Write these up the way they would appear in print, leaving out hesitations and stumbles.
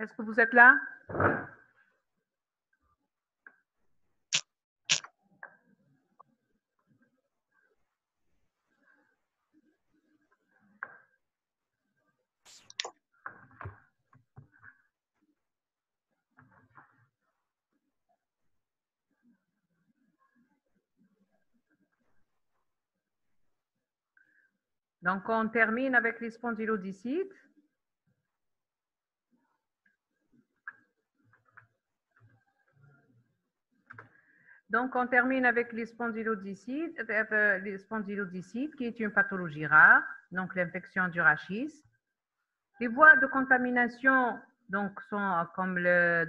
Est-ce que vous êtes là? Donc, on termine avec les spondylodicites. Donc, on termine avec les spondylodicites, qui est une pathologie rare, donc l'infection du rachis. Les voies de contamination donc, sont comme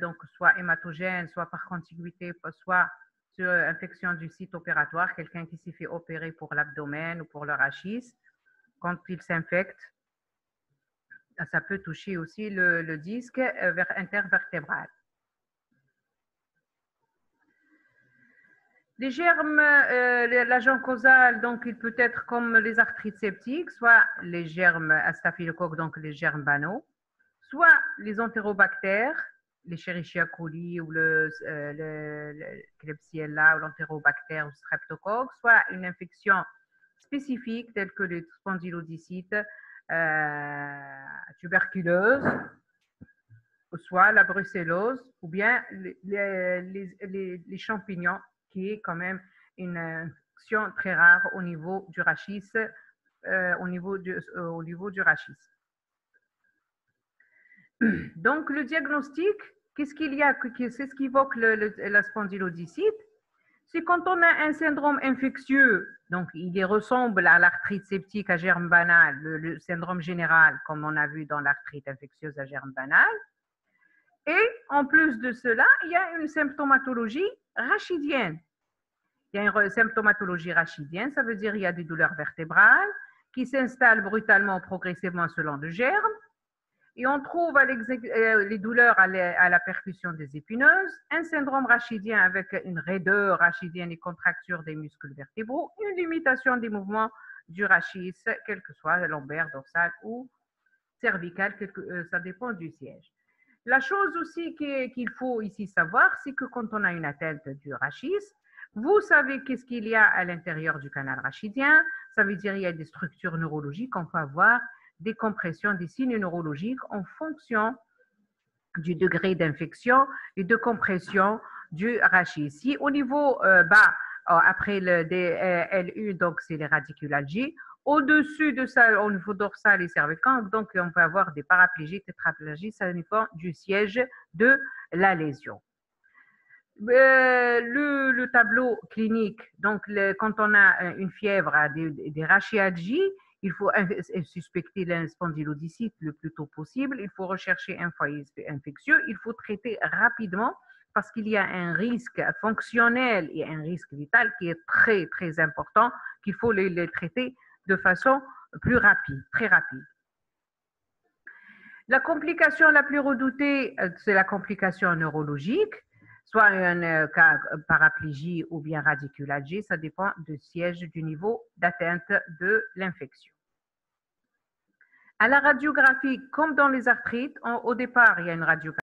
donc, soit hématogènes, soit par contiguïté, soit sur infection du site opératoire, quelqu'un qui s'est fait opérer pour l'abdomen ou pour le rachis. Quand il s'infecte, ça peut toucher aussi le disque intervertébral. Les germes, l'agent causal, donc il peut être comme les arthrites septiques, soit les germes à staphylocoque, donc les germes banaux, soit les entérobactères, les Escherichia coli ou le Klebsiella ou l'entérobactère ou streptocoque, soit une infection spécifique telle que les spondylodicites, tuberculose, soit la brucellose, ou bien les champignons, qui est quand même une infection très rare au niveau du rachis, au niveau du rachis. Donc, le diagnostic, qu'est-ce qu'il y a, c'est ce qu'évoque la spondylodicite, c'est quand on a un syndrome infectieux, donc il ressemble à l'arthrite septique à germe banal, le syndrome général, comme on a vu dans l'arthrite infectieuse à germe banal. Et en plus de cela, il y a une symptomatologie rachidienne. Il y a une symptomatologie rachidienne, ça veut dire qu'il y a des douleurs vertébrales qui s'installent brutalement, progressivement selon le germe. Et on trouve les douleurs à la percussion des épineuses, un syndrome rachidien avec une raideur rachidienne et contracture des muscles vertébraux, une limitation des mouvements du rachis, quel que soit lombaire, dorsal ou cervical, ça dépend du siège. La chose aussi qu'il faut ici savoir, c'est que quand on a une atteinte du rachis, vous savez qu'est-ce qu'il y a à l'intérieur du canal rachidien. Ça veut dire qu'il y a des structures neurologiques. On peut avoir des compressions, des signes neurologiques en fonction du degré d'infection et de compression du rachis. Si au niveau bas, après le DLU, donc c'est les radiculalgies, au-dessus de ça, au niveau dorsal et cervical, donc on peut avoir des paraplégies, tétraplégies, ça dépend du siège de la lésion. Le tableau clinique, donc quand on a une fièvre, des rachialgies, il faut suspecter la spondylodicite le plus tôt possible, il faut rechercher un foyer infectieux, il faut traiter rapidement parce qu'il y a un risque fonctionnel et un risque vital qui est très, très important, qu'il faut les traiter de façon plus rapide, très rapide. La complication la plus redoutée, c'est la complication neurologique, soit une paraplégie ou bien radiculalgie, ça dépend du siège du niveau d'atteinte de l'infection. À la radiographie, comme dans les arthrites, au départ, il y a une radiographie.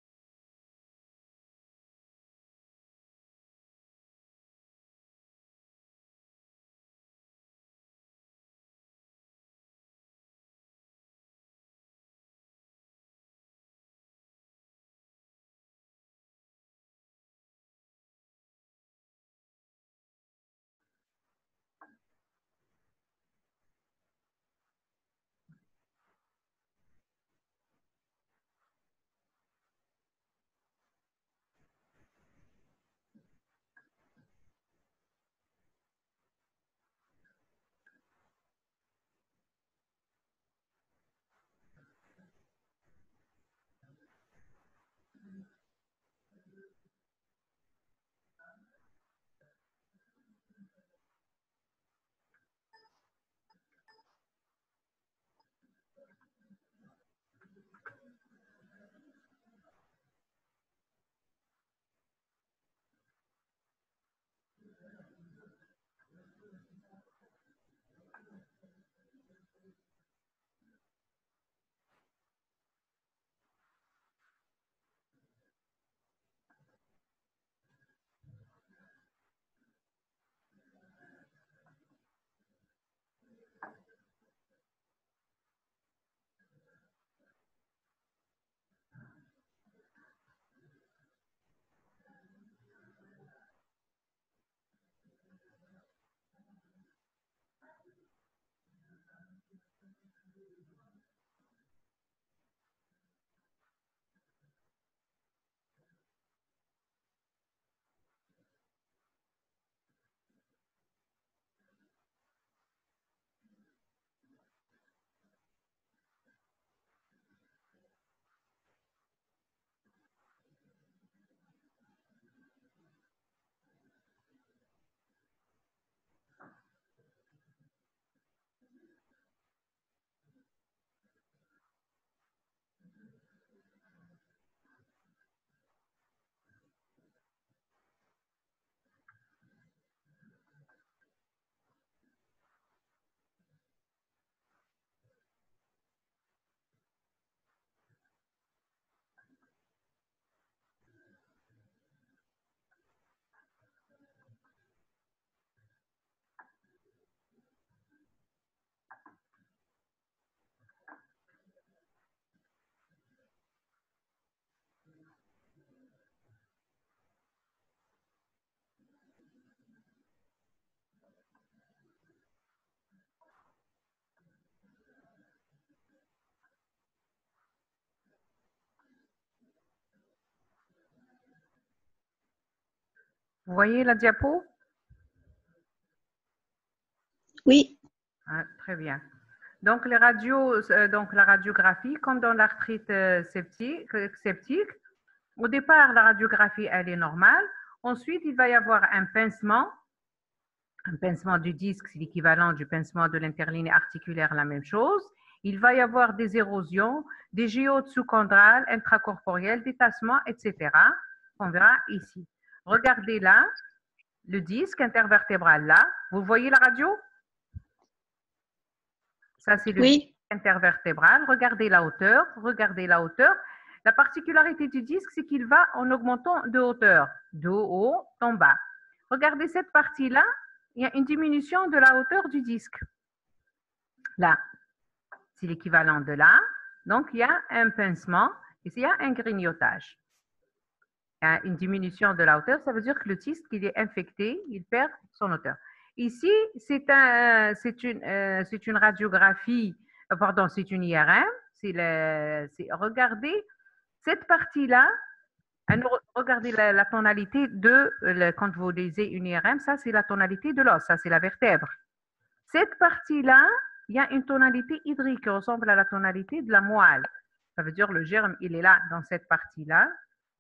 Vous voyez la diapo? Oui. Ah, très bien. Donc, les radios, donc la radiographie, comme dans l'arthrite septique, au départ, la radiographie, elle est normale. Ensuite, il va y avoir un pincement. Un pincement du disque, c'est l'équivalent du pincement de l'interligne articulaire, la même chose. Il va y avoir des érosions, des géodes sous-chondrales, intracorporelles, des tassements, etc. On verra ici. Regardez là, le disque intervertébral là. Vous voyez la radio? Ça, c'est le disque Oui. intervertébral. Regardez la hauteur. Regardez la hauteur. La particularité du disque, c'est qu'il va en augmentant de hauteur, de haut en bas. Regardez cette partie-là, il y a une diminution de la hauteur du disque. Là, c'est l'équivalent de là. Donc, il y a un pincement. Ici, il y a un grignotage. Il y a une diminution de la hauteur. Ça veut dire que le disque, il est infecté, il perd son hauteur. Ici, c'est une radiographie, pardon, c'est une IRM. Regardez cette partie-là. Regardez la tonalité quand vous lisez une IRM, ça c'est la tonalité de l'os, ça c'est la vertèbre. Cette partie-là, il y a une tonalité hydrique qui ressemble à la tonalité de la moelle. Ça veut dire le germe, il est là dans cette partie-là.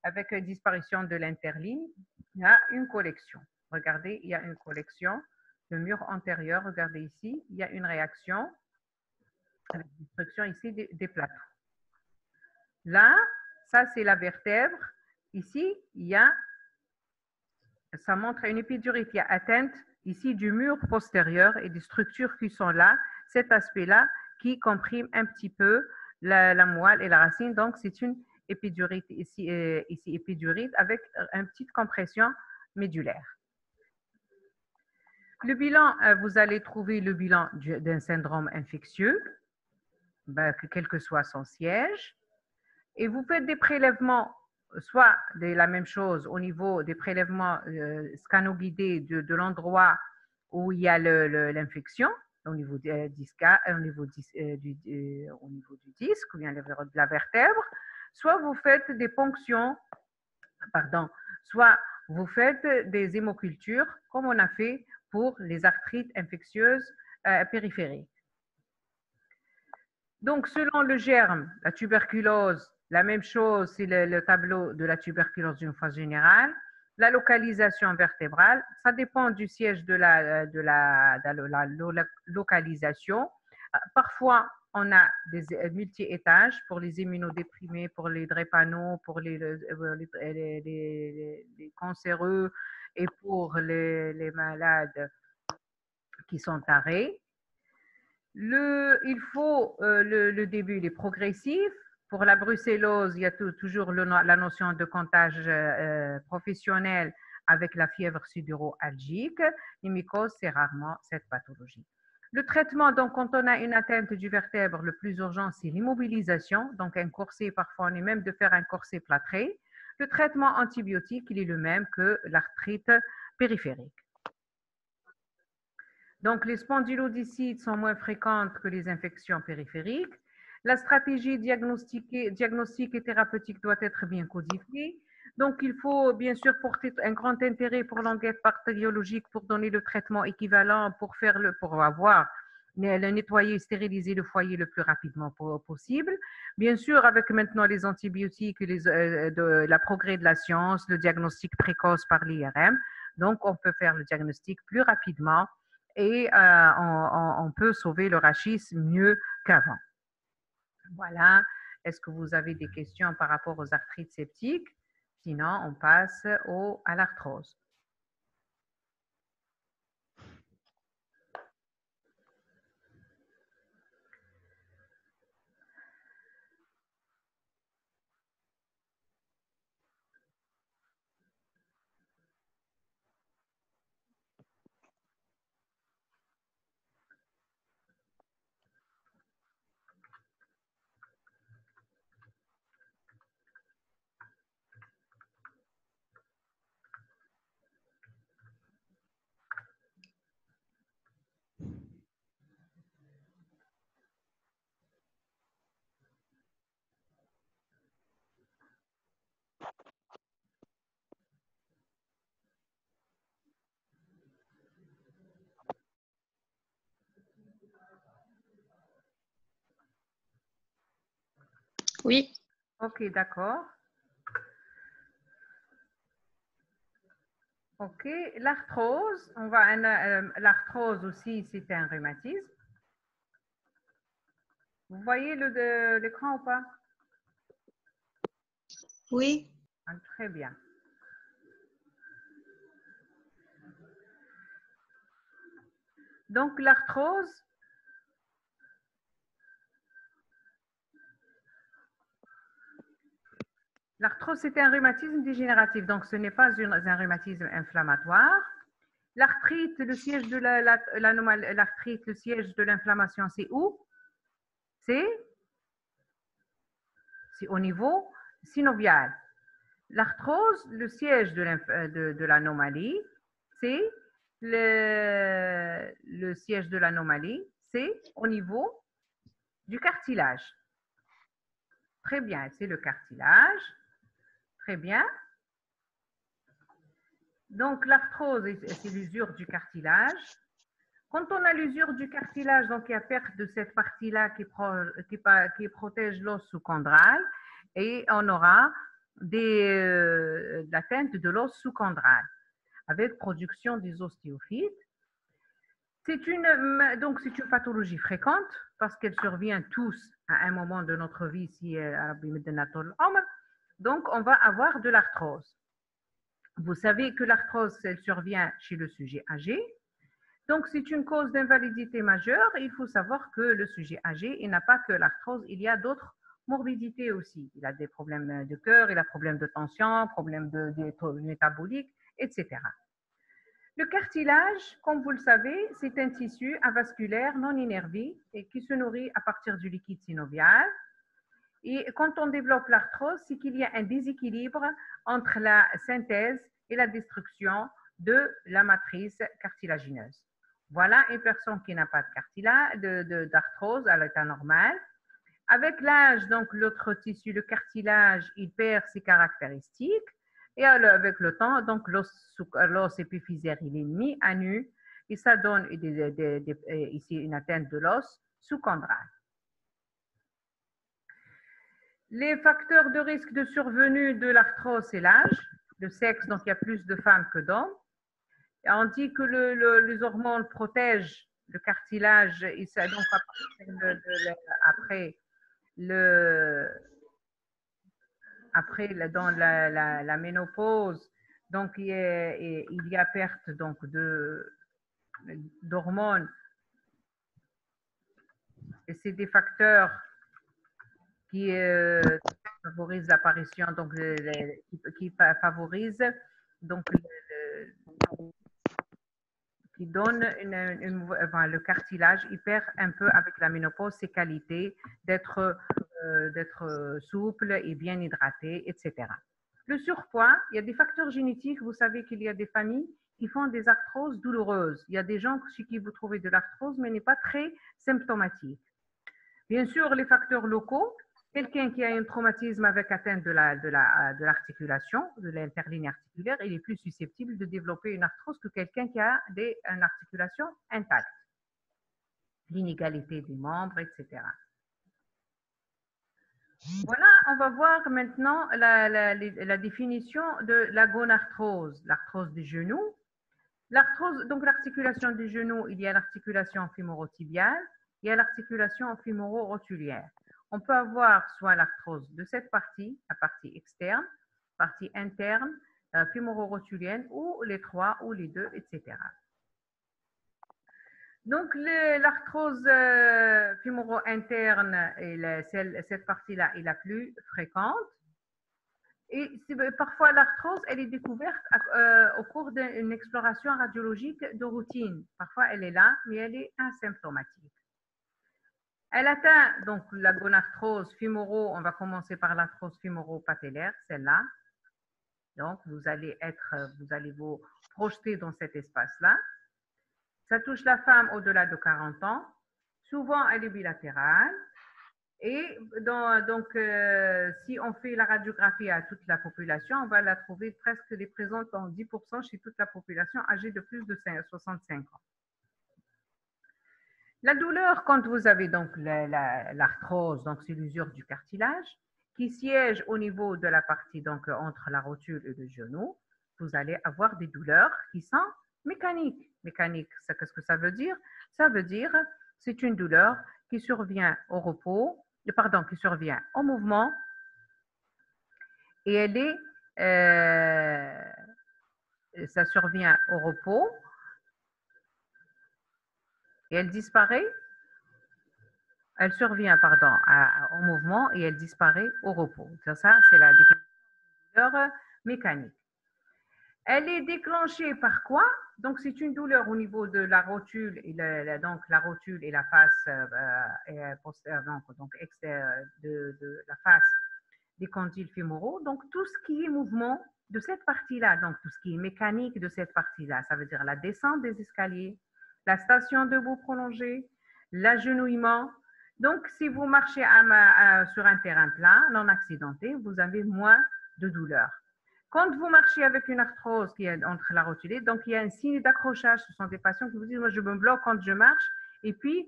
Avec la disparition de l'interligne, il y a une collection. Regardez, il y a une collection. Le mur antérieur, regardez ici, il y a une réaction avec destruction ici des plateaux. Là, ça c'est la vertèbre. Ici, ça montre une épidurite, il y a atteinte ici du mur postérieur et des structures qui sont là, cet aspect-là qui comprime un petit peu la moelle et la racine. Donc, c'est une épidurite ici épidurite avec une petite compression médulaire. Le bilan, vous allez trouver le bilan d'un syndrome infectieux, quel que soit son siège, et vous faites des prélèvements soit la même chose au niveau des prélèvements scanoguidés de l'endroit où il y a l'infection, au niveau du disque, au niveau du disque, ou bien de la vertèbre, soit vous faites des ponctions, pardon, soit vous faites des hémocultures, comme on a fait pour les arthrites infectieuses périphériques. Donc, selon le germe, la tuberculose, la même chose, c'est le tableau de la tuberculose d'une phase générale. La localisation vertébrale, ça dépend du siège de la localisation. Parfois, on a des multi-étages pour les immunodéprimés, pour les drépano, pour les cancéreux et pour les malades qui sont tarés. Il faut le début, il est progressif. Pour la brucellose, il y a toujours la notion de comptage professionnel avec la fièvre suduro-algique. Les mycoses, c'est rarement cette pathologie. Le traitement, donc, quand on a une atteinte du vertèbre, le plus urgent, c'est l'immobilisation. Donc, un corset, parfois, on est même de faire un corset plâtré. Le traitement antibiotique, il est le même que l'arthrite périphérique. Donc, les spondylodicites sont moins fréquentes que les infections périphériques. La stratégie diagnostique et thérapeutique doit être bien codifiée. Donc, il faut bien sûr porter un grand intérêt pour l'enquête bactériologique pour donner le traitement équivalent pour avoir le nettoyer et stériliser le foyer le plus rapidement possible. Bien sûr, avec maintenant les antibiotiques et la progrès de la science, le diagnostic précoce par l'IRM, donc on peut faire le diagnostic plus rapidement et on peut sauver le rachis mieux qu'avant. Voilà. Est-ce que vous avez des questions par rapport aux arthrites septiques? Sinon, on passe à l'arthrose. Oui. Ok, d'accord. Ok, l'arthrose, l'arthrose aussi, c'est un rhumatisme. Vous voyez l'écran ou pas? Oui. Ah, très bien. Donc, l'arthrose, c'est un rhumatisme dégénératif, donc ce n'est pas un rhumatisme inflammatoire. L'arthrite, le siège de l'arthrite, le siège de l'inflammation, c'est où? C'est au niveau synovial. L'arthrose, le siège de l'anomalie, c'est le siège de l'anomalie, c'est au niveau du cartilage. Très bien, c'est le cartilage. Très bien. Donc, l'arthrose, c'est l'usure du cartilage. Quand on a l'usure du cartilage, donc il y a perte de cette partie-là qui protège l'os sous-chondral et on aura l'atteinte de l'os sous-chondral avec production des ostéophytes. Donc, c'est une pathologie fréquente parce qu'elle survient tous à un moment de notre vie si donc on va avoir de l'arthrose. Vous savez que l'arthrose, elle survient chez le sujet âgé. Donc, c'est une cause d'invalidité majeure. Il faut savoir que le sujet âgé, il n'a pas que l'arthrose, il y a d'autres morbidités aussi. Il a des problèmes de cœur, il a des problèmes de tension, problèmes de métabolique, etc. Le cartilage, comme vous le savez, c'est un tissu avasculaire non innervé et qui se nourrit à partir du liquide synovial. Et quand on développe l'arthrose, c'est qu'il y a un déséquilibre entre la synthèse et la destruction de la matrice cartilagineuse. Voilà une personne qui n'a pas de cartilage, d'arthrose à l'état normal. Avec l'âge, donc l'autre tissu, le cartilage, il perd ses caractéristiques. Et avec le temps, donc l'os épiphysaire, il est mis à nu et ça donne ici une atteinte de l'os sous-chondral. Les facteurs de risque de survenue de l'arthrose, c'est l'âge, le sexe, donc il y a plus de femmes que d'hommes. On dit que les hormones protègent le cartilage, et ça, donc dans la ménopause, donc il y a perte donc d'hormones. Et c'est des facteurs qui favorisent l'apparition, donc qui favorisent donc qui donne le cartilage, il perd un peu avec la ménopause ses qualités d'être souple et bien hydraté, etc. Le surpoids, il y a des facteurs génétiques. Vous savez qu'il y a des familles qui font des arthroses douloureuses. Il y a des gens chez qui vous trouvez de l'arthrose, mais n'est pas très symptomatique. Bien sûr, les facteurs locaux, quelqu'un qui a un traumatisme avec atteinte de l'articulation, de l'interligne articulaire, il est plus susceptible de développer une arthrose que quelqu'un qui a une articulation intacte. L'inégalité des membres, etc. Voilà, on va voir maintenant la définition de la gonarthrose, l'arthrose du genou. L'arthrose, donc l'articulation du genou, il y a l'articulation fémoro-tibiale, il y a l'articulation fémoro-rotulière. On peut avoir soit l'arthrose de cette partie, la partie externe, partie interne, fémoro-rotulienne, ou les trois, ou les deux, etc. Donc, l'arthrose fémoro-interne, cette partie-là est la plus fréquente. Et parfois, l'arthrose, elle est découverte au cours d'une exploration radiologique de routine. Parfois, elle est là, mais elle est asymptomatique. Elle atteint donc la gonarthrose fémoro. On va commencer par l'arthrose fémoro-patellaire, celle-là. Donc, vous allez vous projeter dans cet espace-là. Ça touche la femme au-delà de 40 ans. Souvent, elle est bilatérale. Et donc, si on fait la radiographie à toute la population, on va la trouver presque présente en 10% chez toute la population âgée de plus de 65 ans. La douleur, quand vous avez donc l'arthrose, donc c'est l'usure du cartilage, qui siège au niveau de la partie, donc entre la rotule et le genou, vous allez avoir des douleurs qui sont mécaniques. Mécanique, qu'est-ce que ça veut dire? Ça veut dire c'est une douleur qui survient au repos, pardon, qui survient au mouvement et elle est, ça survient au repos et elle disparaît, elle survient, pardon, au mouvement et elle disparaît au repos. Ça, c'est la définition de douleur mécanique. Elle est déclenchée par quoi? Donc, c'est une douleur au niveau de la rotule et donc la rotule et la face donc de la face des condyles fémoraux. Donc, tout ce qui est mouvement de cette partie-là, donc tout ce qui est mécanique de cette partie-là, ça veut dire la descente des escaliers, la station debout prolongée, l'agenouillement. Donc, si vous marchez sur un terrain plat, non accidenté, vous avez moins de douleur. Quand vous marchez avec une arthrose qui est entre la rotulée, donc il y a un signe d'accrochage. Ce sont des patients qui vous disent, moi je me bloque quand je marche et puis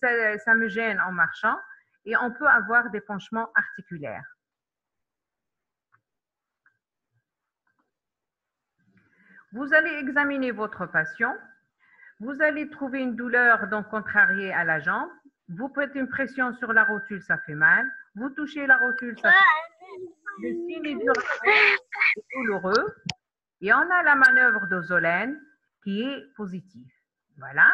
ça me gêne en marchant et on peut avoir des penchements articulaires. Vous allez examiner votre patient. Vous allez trouver une douleur donc contrariée à la jambe. Vous faites une pression sur la rotule, ça fait mal. Vous touchez la rotule, ça fait mal. Le signe du rabot est douloureux. Et on a la manœuvre de Zolène qui est positive. Voilà.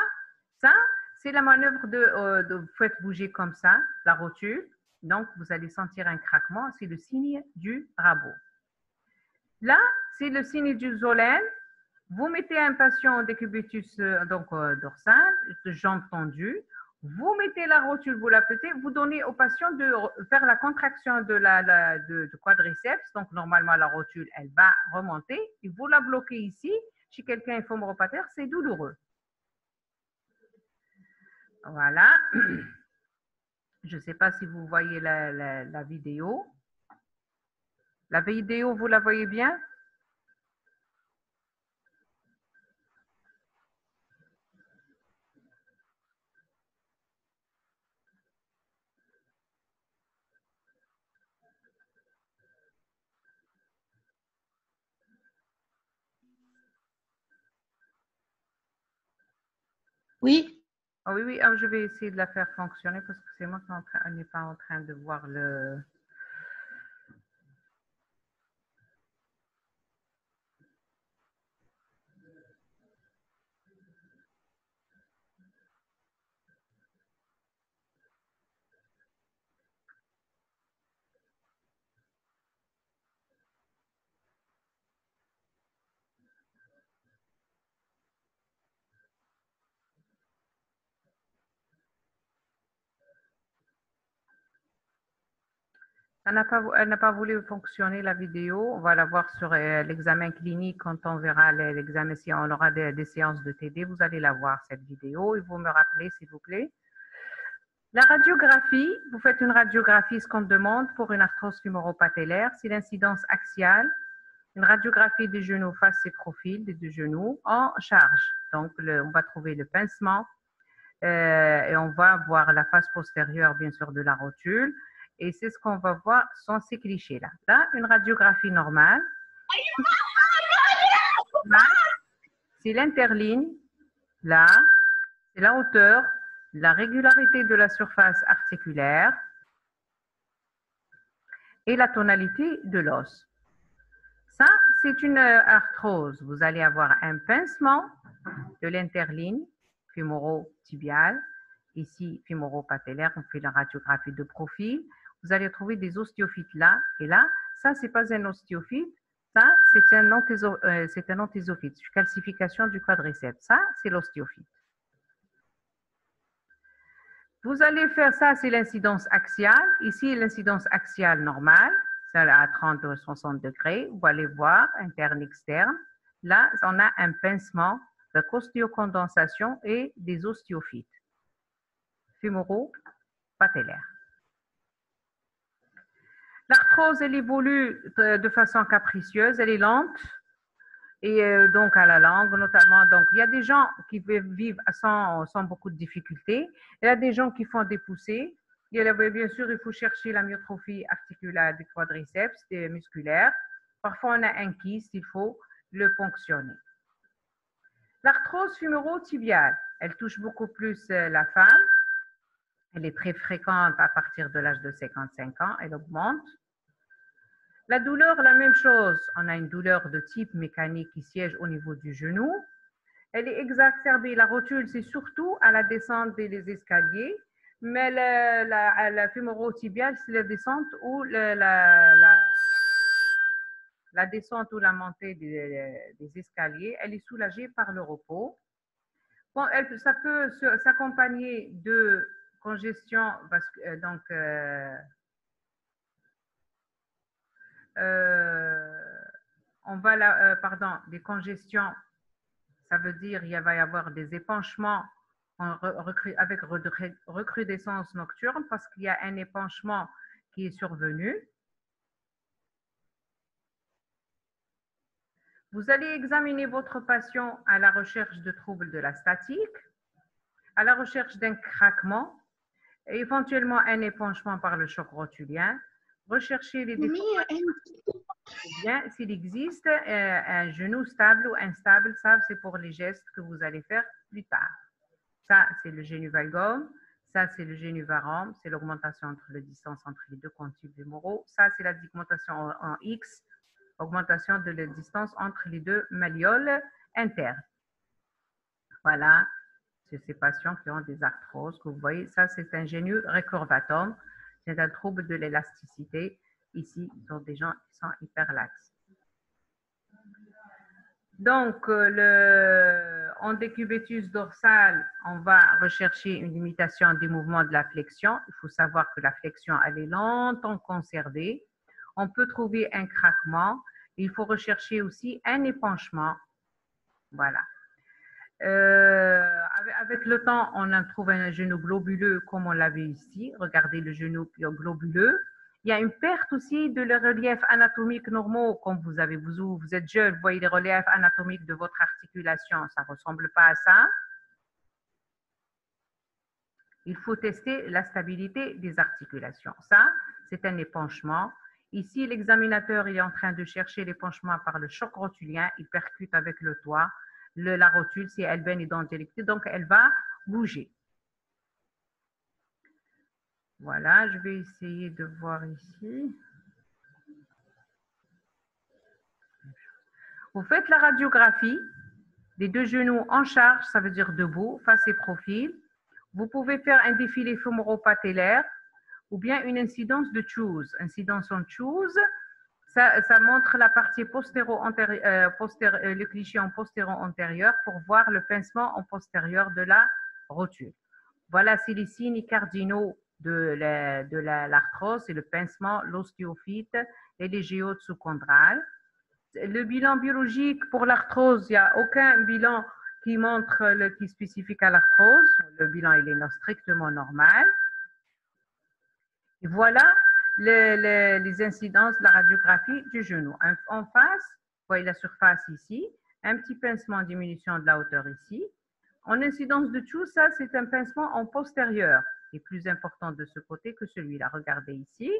Ça, c'est la manœuvre de vous faites bouger comme ça la rotule. Donc, vous allez sentir un craquement. C'est le signe du rabot. Là, c'est le signe du Zolène. Vous mettez un patient en décubitus dorsal, de jambes tendues. Vous mettez la rotule, vous la pétez, vous donnez au patient de faire la contraction du quadriceps. Donc, normalement, la rotule, elle va remonter. Et vous la bloquez ici. Chez quelqu'un fémoro-patelleur, c'est douloureux. Voilà. Je ne sais pas si vous voyez la vidéo. La vidéo, vous la voyez bien? Oui. Oh, oui, je vais essayer de la faire fonctionner parce que c'est moi qui n'est pas en train de voir le... Elle n'a pas voulu fonctionner la vidéo. On va la voir sur l'examen clinique quand on verra l'examen. Si on aura des séances de TD, vous allez la voir cette vidéo et vous me rappelez s'il vous plaît. La radiographie, vous faites une radiographie, ce qu'on demande pour une arthrose fémoro-patellaire, c'est l'incidence axiale, une radiographie des genoux face et profil des deux genoux en charge. Donc, on va trouver le pincement et on va voir la face postérieure, bien sûr, de la rotule. Et c'est ce qu'on va voir sans ces clichés-là. Là, une radiographie normale. Là, c'est l'interligne. Là, c'est la hauteur, la régularité de la surface articulaire et la tonalité de l'os. Ça, c'est une arthrose. Vous allez avoir un pincement de l'interligne fémoro-tibiale. Ici, fémoro-patellaire, on fait la radiographie de profil. Vous allez trouver des ostéophytes là et là. Ça, c'est pas un ostéophyte. Ça, c'est un antésophyte. Calcification du quadriceps. Ça, c'est l'ostéophyte. Vous allez faire ça, c'est l'incidence axiale. Ici, l'incidence axiale normale, c'est à 30-60 degrés. Vous allez voir, interne, externe. Là, on a un pincement de costéocondensation et des ostéophytes fémoro-patellaires. L'arthrose, elle évolue de façon capricieuse, elle est lente et donc à la langue notamment. Donc, il y a des gens qui vivent sans beaucoup de difficultés. Il y a des gens qui font des poussées Bien sûr, il faut chercher la myotrophie articulaire du quadriceps et musculaire. Parfois, on a un kyste, il faut le ponctionner. L'arthrose fémoro-tibiale, elle touche beaucoup plus la femme. Elle est très fréquente à partir de l'âge de 55 ans, elle augmente. La douleur, la même chose. On a une douleur de type mécanique qui siège au niveau du genou. Elle est exacerbée. La rotule, c'est surtout à la descente des escaliers, mais la fémoro-tibiale, c'est la descente ou la descente ou la montée des escaliers. Elle est soulagée par le repos. Bon, ça peut s'accompagner de congestion, parce que, donc, on va des congestions, ça veut dire il va y avoir des épanchements avec recrudescence nocturne parce qu'il y a un épanchement qui est survenu. Vous allez examiner votre patient à la recherche de troubles de la statique, à la recherche d'un craquement, et éventuellement un épanchement par le choc rotulien. Rechercher les déformations. Ou bien, s'il existe un genou stable ou instable, ça, c'est pour les gestes que vous allez faire plus tard. Ça, c'est le genou valgum. Ça, c'est le genou varum. C'est l'augmentation entre la distance entre les deux condyles fémoraux. Ça, c'est la augmentation en X, augmentation de la distance entre les deux malléoles internes. Voilà, c'est ces patients qui ont des arthroses que vous voyez. Ça, c'est un genou recurvatum. C'est un trouble de l'élasticité. Ici, ce sont des gens qui sont hyperlaxes. Donc, en décubitus dorsal, on va rechercher une limitation des mouvements de la flexion. Il faut savoir que la flexion, elle est longtemps conservée. On peut trouver un craquement. Il faut rechercher aussi un épanchement. Voilà. Avec le temps, on en trouve un genou globuleux comme on l'avait ici. Regardez le genou globuleux. Il y a une perte aussi de les reliefs anatomiques normaux. Comme vous êtes jeune, vous voyez les reliefs anatomiques de votre articulation. Ça ne ressemble pas à ça. Il faut tester la stabilité des articulations. Ça, c'est un épanchement. Ici, l'examinateur est en train de chercher l'épanchement par le choc rotulien. Il percute avec le toit. La rotule, si elle est dendritique, donc elle va bouger. Voilà, je vais essayer de voir ici. Vous faites la radiographie des deux genoux en charge, ça veut dire debout, face et profil. Vous pouvez faire un défilé fémoro-patellaire ou bien une incidence de choose. Incidence en choose, ça montre la partie le cliché en postéro-antérieur pour voir le pincement en postérieur de la rotule. Voilà, c'est les signes cardinaux de l'arthrose, c'est le pincement, l'ostéophyte et les géodes sous-chondrales. Le bilan biologique pour l'arthrose, il n'y a aucun bilan qui montre qui est spécifique à l'arthrose. Le bilan, il est strictement normal. Et voilà les incidences de la radiographie du genou. En face, vous voyez la surface ici, un petit pincement, diminution de la hauteur ici. En incidence de tout ça, c'est un pincement en postérieur, qui est plus important de ce côté que celui-là. Regardez ici.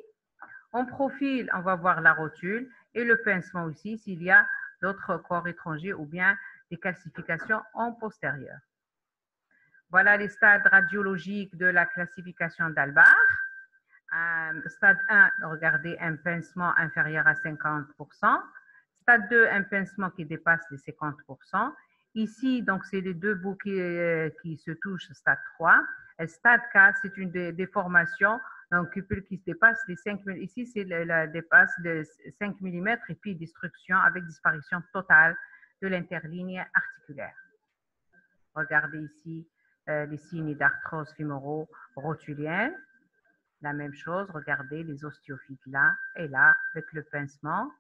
En profil, on va voir la rotule et le pincement aussi s'il y a d'autres corps étrangers ou bien des calcifications en postérieur. Voilà les stades radiologiques de la classification d'Albar. Stade 1, regardez un pincement inférieur à 50%. Stade 2, un pincement qui dépasse les 50%. Ici, donc, c'est les deux bouts qui se touchent, stade 3. Et stade 4, c'est une déformation, donc cupule qui dépasse les 5 mm. Ici, c'est la dépasse de 5 mm et puis destruction avec disparition totale de l'interligne articulaire. Regardez ici les signes d'arthrose fémoro-rotulienne. La même chose, regardez les ostéophytes là et là avec le pincement.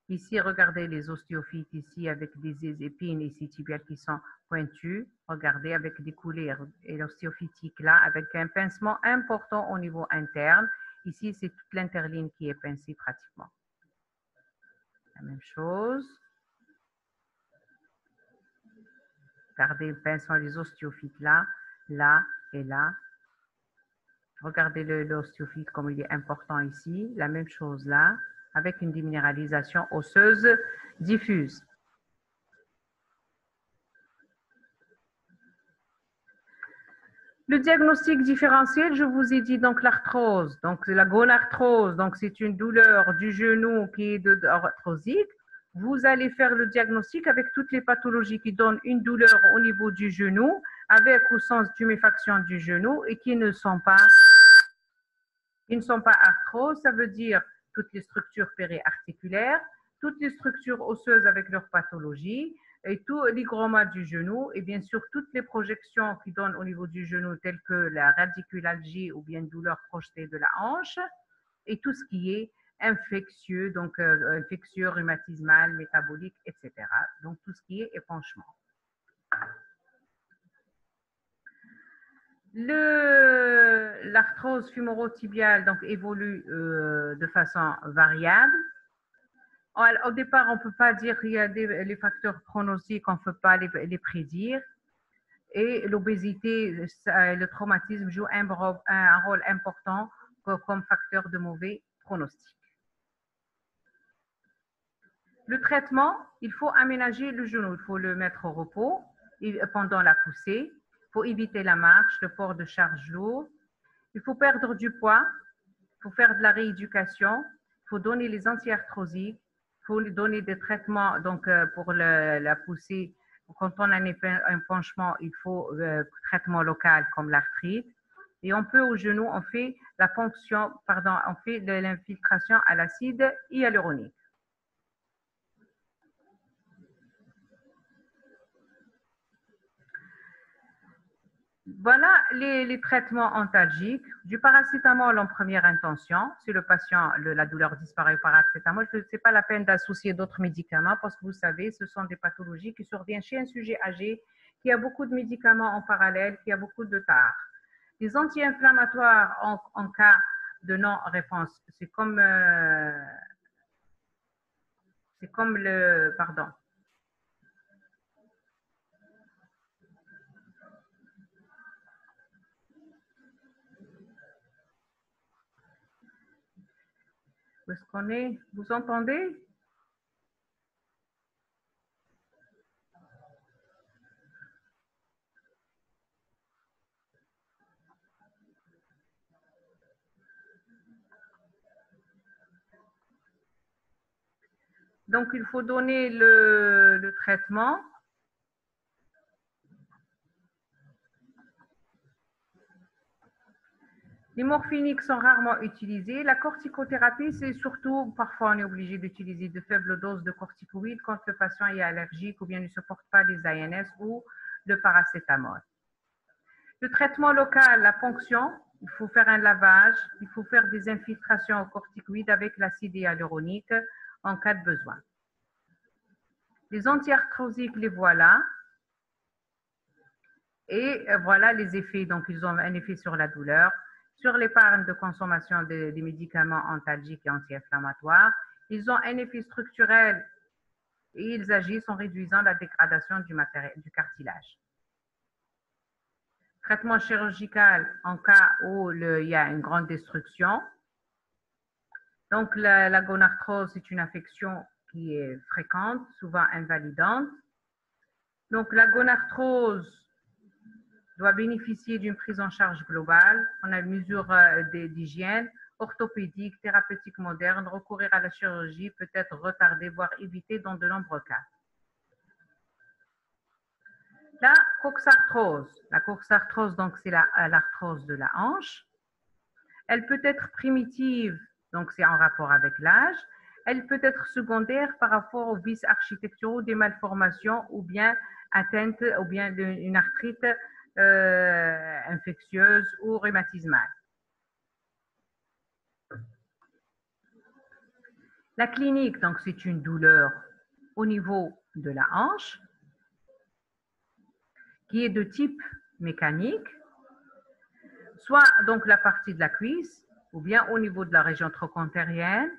Ici, regardez les ostéophytes ici avec des épines ici tibiales qui sont pointues. Regardez avec des coulées et l'ostéophytique là avec un pincement important au niveau interne. Ici, c'est toute l'interligne qui est pincée pratiquement. La même chose. Regardez le pincement des ostéophytes là, là et là. Regardez l'ostéophyte comme il est important ici. La même chose là, avec une déminéralisation osseuse diffuse. Le diagnostic différentiel, je vous ai dit donc l'arthrose, donc la gonarthrose, donc c'est une douleur du genou qui est arthrosique. Vous allez faire le diagnostic avec toutes les pathologies qui donnent une douleur au niveau du genou, avec ou sans tuméfaction du genou et qui ne sont pas arthroses. Ça veut dire toutes les structures périarticulaires, toutes les structures osseuses avec leur pathologie, et tous les l'hygroma du genou, et bien sûr toutes les projections qui donnent au niveau du genou, telles que la radiculalgie ou bien douleur projetée de la hanche, et tout ce qui est infectieux, donc infectieux, rhumatismal, métabolique, etc. Donc tout ce qui est épanchement. L'arthrose fémorotibiale donc évolue de façon variable. Au départ, on ne peut pas dire qu'il y a les facteurs pronostiques, on ne peut pas les prédire. Et l'obésité, le traumatisme jouent un rôle important comme facteur de mauvais pronostic. Le traitement, il faut aménager le genou, il faut le mettre au repos pendant la poussée. Il faut éviter la marche, le port de charge lourde. Il faut perdre du poids, il faut faire de la rééducation, il faut donner les anti-arthrosiques, il faut donner des traitements donc, pour la poussée. Quand on a un penchement, il faut traitement local comme l'arthrite. Et on peut au genou, on fait la ponction, pardon, on fait de l'infiltration à l'acide hyaluronique. Voilà les traitements antalgiques. Du paracétamol en première intention. Si le patient, la douleur disparaît au paracétamol, ce n'est pas la peine d'associer d'autres médicaments parce que vous savez, ce sont des pathologies qui surviennent chez un sujet âgé qui a beaucoup de médicaments en parallèle, qui a beaucoup de tard. Les anti-inflammatoires en cas de non-réponse, c'est comme le, pardon, où est-ce qu'on est? Vous entendez? Donc, il faut donner le traitement. Les morphiniques sont rarement utilisés. La corticothérapie, c'est surtout, parfois on est obligé d'utiliser de faibles doses de corticoïdes quand le patient est allergique ou bien ne supporte pas les ANS ou le paracétamol. Le traitement local, la ponction, il faut faire un lavage, il faut faire des infiltrations aux corticoïdes avec l'acide hyaluronique en cas de besoin. Les anti-arthrosiques, les voilà. Et voilà les effets. Donc, ils ont un effet sur la douleur, sur l'épargne de consommation des médicaments antalgiques et anti-inflammatoires. Ils ont un effet structurel et ils agissent en réduisant la dégradation du cartilage. Traitement chirurgical en cas où il y a une grande destruction. Donc, la gonarthrose, c'est une affection qui est fréquente, souvent invalidante. Donc, la gonarthrose doit bénéficier d'une prise en charge globale. On a une mesure d'hygiène, orthopédique, thérapeutique moderne, recourir à la chirurgie peut être retardé, voire évité dans de nombreux cas. La coxarthrose. La coxarthrose, donc, c'est l'arthrose de la hanche. Elle peut être primitive, donc c'est en rapport avec l'âge. Elle peut être secondaire par rapport aux vices architecturaux, des malformations ou bien atteinte ou bien une arthrite infectieuse ou rhumatismale. La clinique, donc, c'est une douleur au niveau de la hanche qui est de type mécanique, soit donc la partie de la cuisse ou bien au niveau de la région trochanterienne.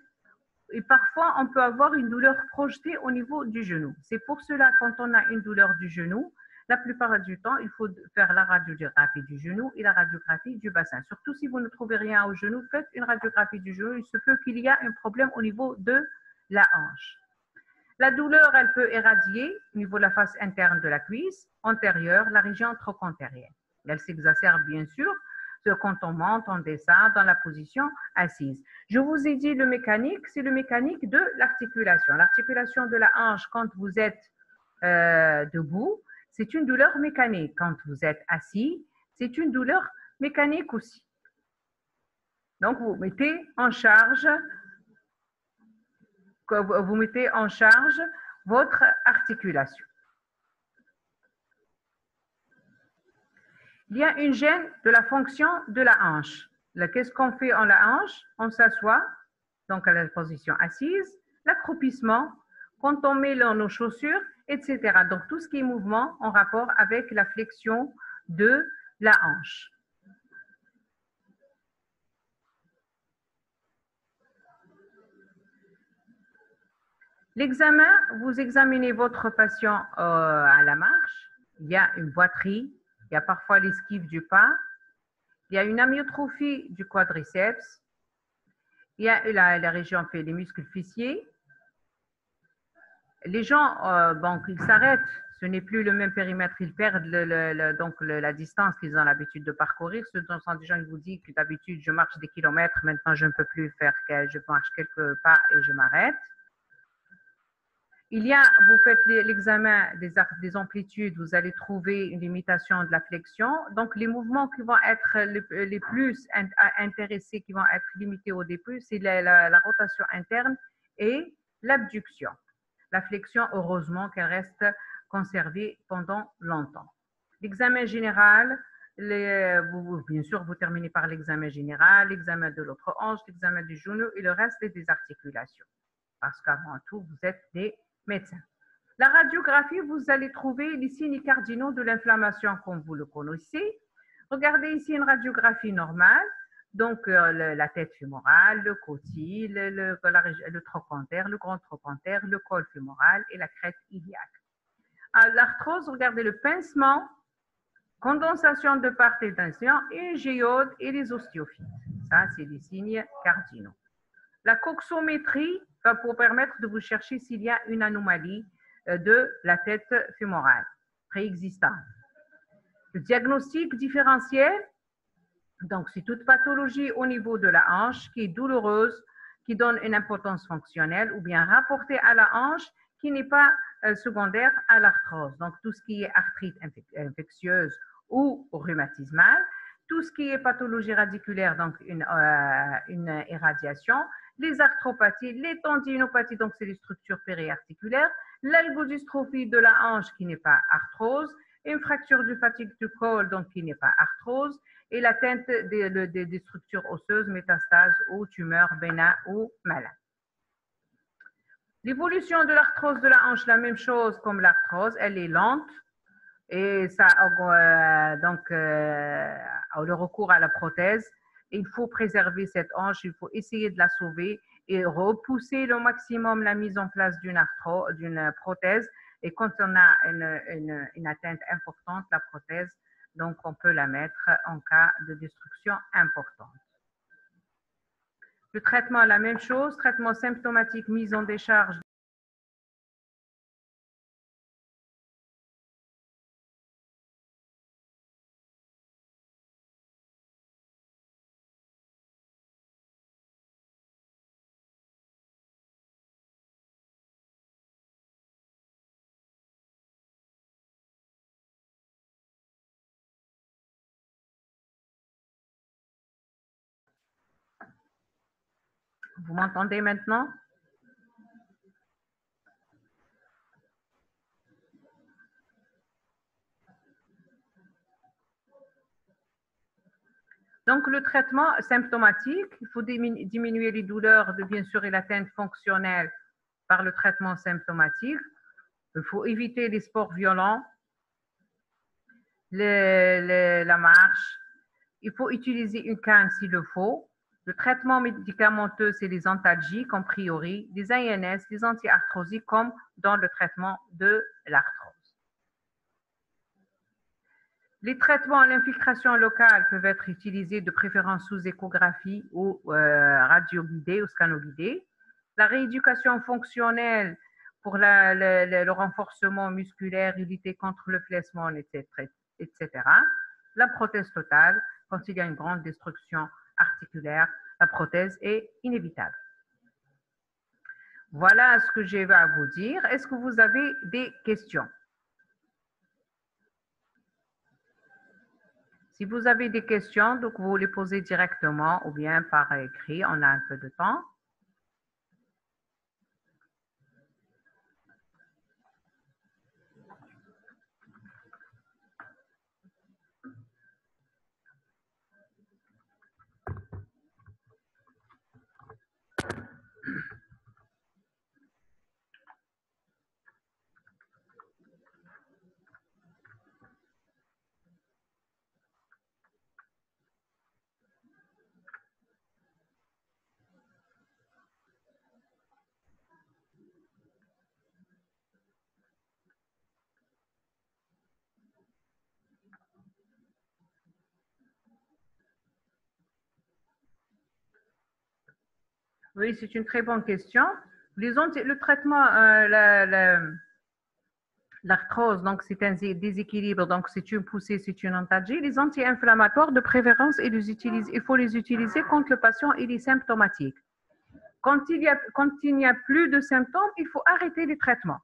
Et parfois, on peut avoir une douleur projetée au niveau du genou. C'est pour cela, quand on a une douleur du genou, la plupart du temps, il faut faire la radiographie du genou et la radiographie du bassin. Surtout si vous ne trouvez rien au genou, faites une radiographie du genou. Il se peut qu'il y a un problème au niveau de la hanche. La douleur, elle peut irradier au niveau de la face interne de la cuisse antérieure, la région trochanterienne. Elle s'exacerbe bien sûr quand on monte, on descend dans la position assise. Je vous ai dit le mécanique, c'est le mécanique de l'articulation. L'articulation de la hanche quand vous êtes debout, c'est une douleur mécanique. Quand vous êtes assis, c'est une douleur mécanique aussi. Donc, vous mettez en charge votre articulation. Il y a une gêne de la fonction de la hanche. Qu'est-ce qu'on fait en la hanche? On s'assoit, donc à la position assise, l'accroupissement, quand on met nos chaussures, etc. Donc, tout ce qui est mouvement en rapport avec la flexion de la hanche. L'examen, vous examinez votre patient à la marche. Il y a une boiterie, il y a parfois l'esquive du pas, il y a une amyotrophie du quadriceps, il y a la région des muscles fessiers. Les gens, ils s'arrêtent, ce n'est plus le même périmètre, ils perdent la distance qu'ils ont l'habitude de parcourir. Ce sont des gens qui vous disent que d'habitude, je marche des kilomètres, maintenant je ne peux plus faire, je marche quelques pas et je m'arrête. Vous faites l'examen des amplitudes, vous allez trouver une limitation de la flexion. Donc, les mouvements qui vont être les plus intéressés, qui vont être limités au début, c'est la rotation interne et l'abduction. La flexion, heureusement qu'elle reste conservée pendant longtemps. L'examen général, bien sûr, vous terminez par l'examen général, l'examen de l'autre hanche, l'examen du genou et le reste des articulations. Parce qu'avant tout, vous êtes des médecins. La radiographie, vous allez trouver les signes cardinaux de l'inflammation comme vous le connaissez. Regardez ici une radiographie normale. Donc, la tête fémorale, le côtil, le trochanter, le grand trochanter, le col fémoral et la crête iliaque. À l'arthrose, regardez le pincement, condensation de part et tension, et géode et les osteophytes. Ça, c'est des signes cardinaux. La coxométrie va vous permettre de vous chercher s'il y a une anomalie de la tête fémorale préexistante. Le diagnostic différentiel, donc c'est toute pathologie au niveau de la hanche qui est douloureuse, qui donne une importance fonctionnelle ou bien rapportée à la hanche qui n'est pas secondaire à l'arthrose. Donc tout ce qui est arthrite infectieuse ou rhumatismale, tout ce qui est pathologie radiculaire, donc une irradiation, les arthropathies, les tendinopathies, donc c'est les structures périarticulaires, l'algodystrophie de la hanche qui n'est pas arthrose, une fracture du fatigue du col, donc qui n'est pas arthrose, et l'atteinte des structures osseuses, métastases ou tumeurs bénins ou malins. L'évolution de l'arthrose de la hanche, la même chose comme l'arthrose, elle est lente et ça le recours à la prothèse. Il faut préserver cette hanche, il faut essayer de la sauver et repousser le maximum la mise en place d'une prothèse. Et quand on a une atteinte importante, la prothèse, donc on peut la mettre en cas de destruction importante. Le traitement, la même chose, traitement symptomatique, mise en décharge. Vous m'entendez maintenant? Donc, le traitement symptomatique, il faut diminuer les douleurs, bien sûr, et l'atteinte fonctionnelle par le traitement symptomatique. Il faut éviter les sports violents, la marche. Il faut utiliser une canne s'il le faut. Le traitement médicamenteux, c'est les antalgiques en priori, les INS, les anti-arthrosiques comme dans le traitement de l'arthrose. Les traitements à l'infiltration locale peuvent être utilisés de préférence sous échographie ou radioguidée ou scanoguidée. La rééducation fonctionnelle pour le renforcement musculaire et lutter contre le fléchissement, etc. La prothèse totale, quand il y a une grande destruction articulaire, la prothèse est inévitable. Voilà ce que j'ai à vous dire. Est-ce que vous avez des questions? Si vous avez des questions, donc vous les posez directement ou bien par écrit, on a un peu de temps. Oui, c'est une très bonne question. Le traitement, l'arthrose, donc c'est un déséquilibre, donc c'est une poussée, c'est une antalgie. Les anti-inflammatoires, de préférence, il faut les utiliser quand le patient est symptomatique. Quand il n'y a plus de symptômes, il faut arrêter les traitements.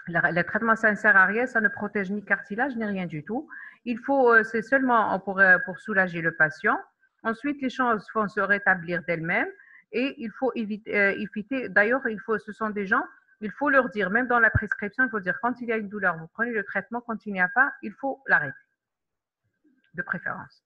Le traitement, ça ne sert à rien, ça ne protège ni cartilage ni rien du tout. C'est seulement pour soulager le patient. Ensuite, les choses vont se rétablir d'elles-mêmes et il faut éviter. D'ailleurs, ce sont des gens, il faut leur dire, même dans la prescription, il faut dire quand il y a une douleur, vous prenez le traitement. Quand il n'y a pas, il faut l'arrêter, de préférence.